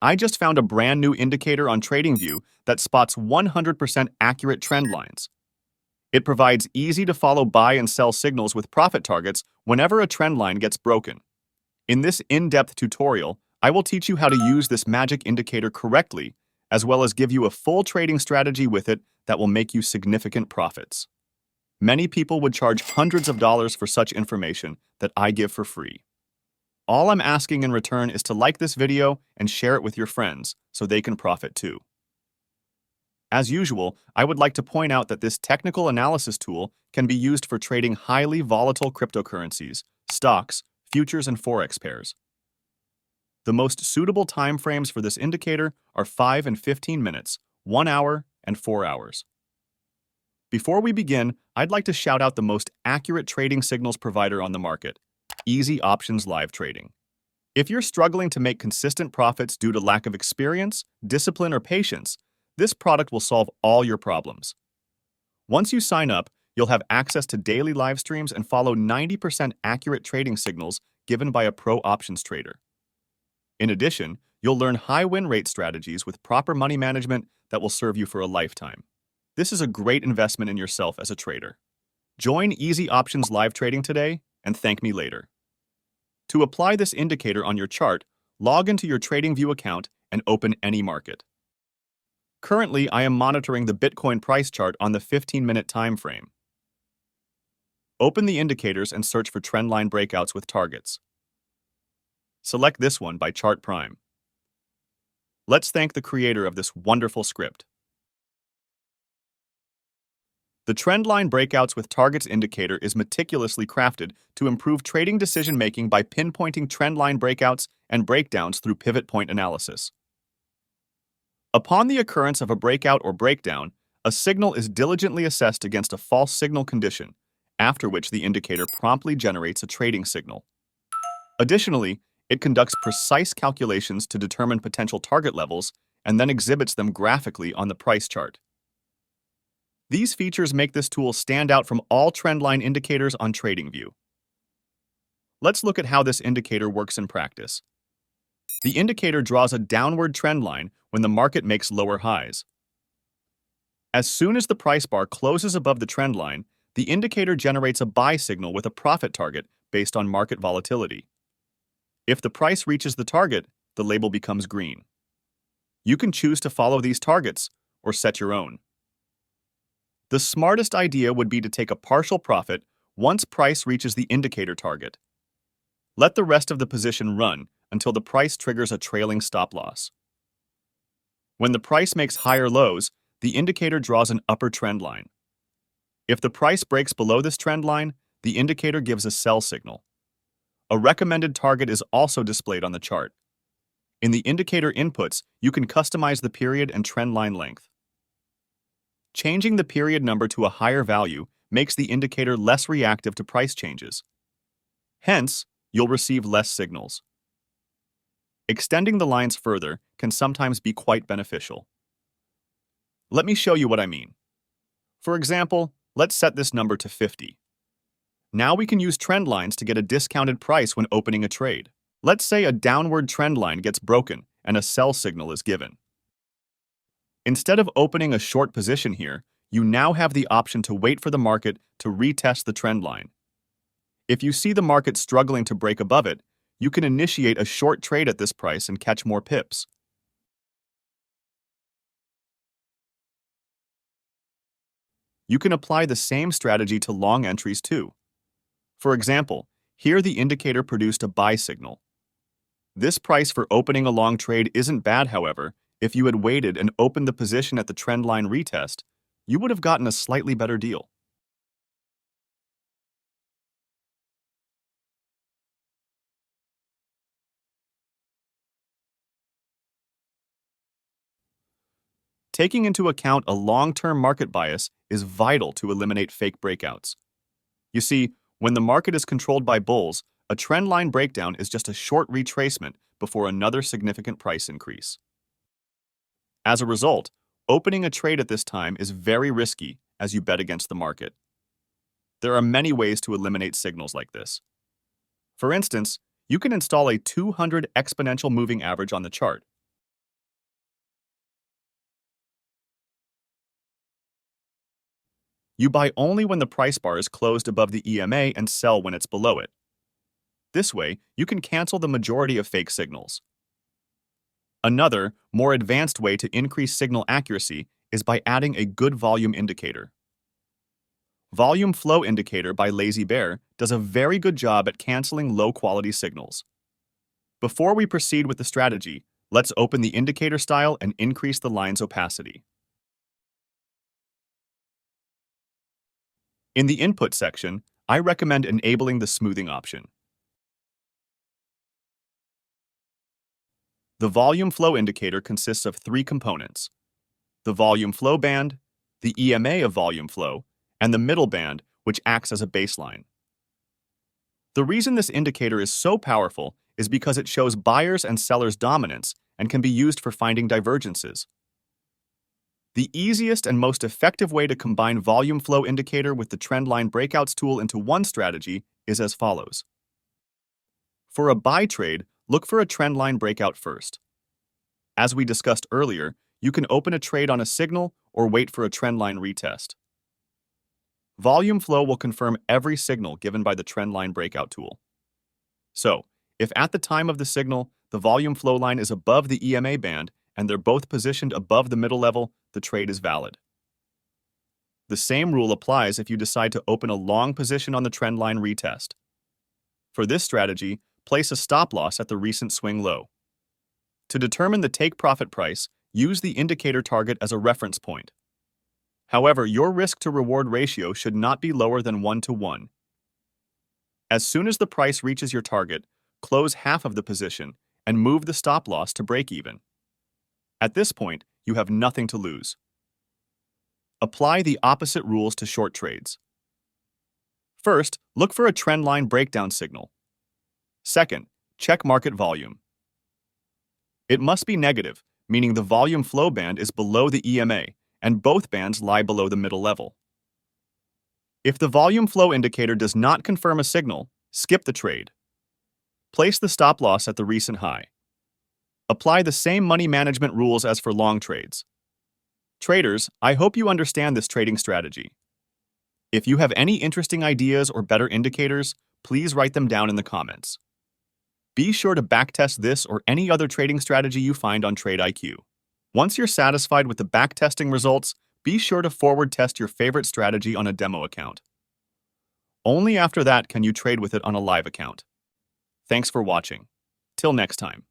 I just found a brand new indicator on TradingView that spots 100% accurate trend lines. It provides easy-to-follow buy and sell signals with profit targets whenever a trend line gets broken. In this in-depth tutorial, I will teach you how to use this magic indicator correctly, as well as give you a full trading strategy with it that will make you significant profits. Many people would charge hundreds of dollars for such information that I give for free. All I'm asking in return is to like this video and share it with your friends so they can profit too. As usual, I would like to point out that this technical analysis tool can be used for trading highly volatile cryptocurrencies, stocks, futures, and forex pairs. The most suitable time frames for this indicator are 5 and 15 minutes, 1 hour, and 4 hours. Before we begin, I'd like to shout out the most accurate trading signals provider on the market, Easy Options Live Trading. If you're struggling to make consistent profits due to lack of experience, discipline, or patience, this product will solve all your problems. Once you sign up, you'll have access to daily live streams and follow 90% accurate trading signals given by a pro options trader. In addition, you'll learn high win rate strategies with proper money management that will serve you for a lifetime. This is a great investment in yourself as a trader. Join Easy Options Live Trading today and thank me later. To apply this indicator on your chart, log into your TradingView account and open any market. Currently, I am monitoring the Bitcoin price chart on the 15-minute time frame. Open the indicators and search for trendline breakouts with targets. Select this one by Chart Prime. Let's thank the creator of this wonderful script. The trendline breakouts with targets indicator is meticulously crafted to improve trading decision-making by pinpointing trendline breakouts and breakdowns through pivot point analysis. Upon the occurrence of a breakout or breakdown, a signal is diligently assessed against a false signal condition, after which the indicator promptly generates a trading signal. Additionally, it conducts precise calculations to determine potential target levels and then exhibits them graphically on the price chart. These features make this tool stand out from all trendline indicators on TradingView. Let's look at how this indicator works in practice. The indicator draws a downward trend line when the market makes lower highs. As soon as the price bar closes above the trend line, the indicator generates a buy signal with a profit target based on market volatility. If the price reaches the target, the label becomes green. You can choose to follow these targets or set your own. The smartest idea would be to take a partial profit once price reaches the indicator target. Let the rest of the position run until the price triggers a trailing stop loss. When the price makes higher lows, the indicator draws an upper trend line. If the price breaks below this trend line, the indicator gives a sell signal. A recommended target is also displayed on the chart. In the indicator inputs, you can customize the period and trend line length. Changing the period number to a higher value makes the indicator less reactive to price changes. Hence, you'll receive less signals. Extending the lines further can sometimes be quite beneficial. Let me show you what I mean. For example, let's set this number to 50. Now we can use trend lines to get a discounted price when opening a trade. Let's say a downward trend line gets broken and a sell signal is given. Instead of opening a short position here, you now have the option to wait for the market to retest the trend line. If you see the market struggling to break above it, you can initiate a short trade at this price and catch more pips. You can apply the same strategy to long entries too. For example, here the indicator produced a buy signal. This price for opening a long trade isn't bad, however. If you had waited and opened the position at the trendline retest, you would have gotten a slightly better deal. Taking into account a long-term market bias is vital to eliminate fake breakouts. You see, when the market is controlled by bulls, a trendline breakdown is just a short retracement before another significant price increase. As a result, opening a trade at this time is very risky as you bet against the market. There are many ways to eliminate signals like this. For instance, you can install a 200 exponential moving average on the chart. You buy only when the price bar is closed above the EMA and sell when it's below it. This way, you can cancel the majority of fake signals. Another, more advanced way to increase signal accuracy is by adding a good volume indicator. Volume Flow Indicator by Lazy Bear does a very good job at canceling low-quality signals. Before we proceed with the strategy, let's open the indicator style and increase the line's opacity. In the input section, I recommend enabling the smoothing option. The volume flow indicator consists of three components: the volume flow band, the EMA of volume flow, and the middle band, which acts as a baseline. The reason this indicator is so powerful is because it shows buyers' and sellers' dominance and can be used for finding divergences. The easiest and most effective way to combine volume flow indicator with the trendline breakouts tool into one strategy is as follows. For a buy trade, look for a trendline breakout first. As we discussed earlier, you can open a trade on a signal or wait for a trendline retest. Volume flow will confirm every signal given by the trendline breakout tool. So, if at the time of the signal, the volume flow line is above the EMA band and they're both positioned above the middle level, the trade is valid. The same rule applies if you decide to open a long position on the trendline retest. For this strategy, place a stop loss at the recent swing low. To determine the take profit price, use the indicator target as a reference point. However, your risk-to-reward ratio should not be lower than 1:1. As soon as the price reaches your target, close half of the position and move the stop loss to break even. At this point, you have nothing to lose. Apply the opposite rules to short trades. First, look for a trendline breakdown signal. Second, check market volume. It must be negative, meaning the volume flow band is below the EMA, and both bands lie below the middle level. If the volume flow indicator does not confirm a signal, skip the trade. Place the stop loss at the recent high. Apply the same money management rules as for long trades. Traders, I hope you understand this trading strategy. If you have any interesting ideas or better indicators, please write them down in the comments. Be sure to backtest this or any other trading strategy you find on TradeIQ. Once you're satisfied with the backtesting results, be sure to forward test your favorite strategy on a demo account. Only after that can you trade with it on a live account. Thanks for watching. Till next time.